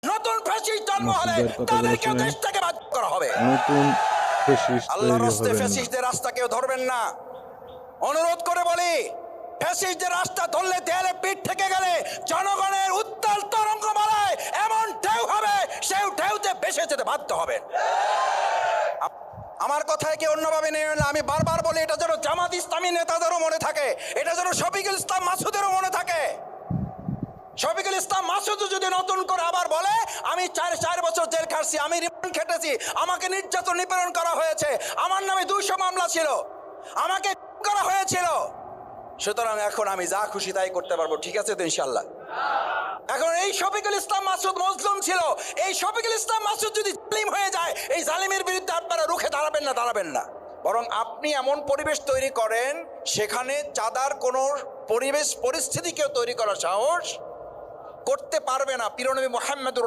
নতুন ফ্যাসিস্ট জন্ম হলে মসজিদের কথাগুলো তাদেরকে শুনেন। দেশ থেকে বাদ করা হবে। নতুন ফ্যাসিস্ট আল্লাহর তৈরি রাস্তায় হবেন না। ফ্যাসিস্টদের রাস্তা কেউ ধরবেন না। অনুরোধ করে বলি, ফ্যাসিস্টদের রাস্তা ধরলে দেয়ালে পিঠ থেকে গেলে জনগণের উত্তাল তরঙ্গমালায় এমন ঢেউ হবে, সেই ঢেউতে ভেসে যেতে বাধ্য হবে। আমার কথায় কি অন্যভাবে নেই না, আমি বারবার বলি, এটা যেন জামাত ইসলামী নেতাদেরও মনে থাকে, এটা যেন শফিকুল ইসলাম মাসুদেরও মনে থাকে। শফিকুল ইসলাম মাসুদ যদি নতুন করে আবার বলে আমি চার বছর জেল খাটছি, আমি রিমান্ড খেটেছি, আমাকে নির্যাতন নিপীড়ন করা হয়েছে, আমার নামে 200 মামলা ছিল, আমাকে করা হয়েছিল, সুতরাং এখন আমি যা খুশি তাই করতে পারবো, ঠিক আছে তো ইনশাল্লাহ? এখন এই শফিকুল ইসলাম মাসুদ মজলুম ছিল, এই শফিকুল ইসলাম মাসুদ যদি জালিম হয়ে যায়, এই জালিমের বিরুদ্ধে আপনারা রুখে দাঁড়াবেন না, বরং আপনি এমন পরিবেশ তৈরি করেন সেখানে চাঁদার কোনো পরিবেশ পরিস্থিতি কেউ তৈরি করার সাহস করতে পারবে না। প্রিয় নবী মুহাম্মদুর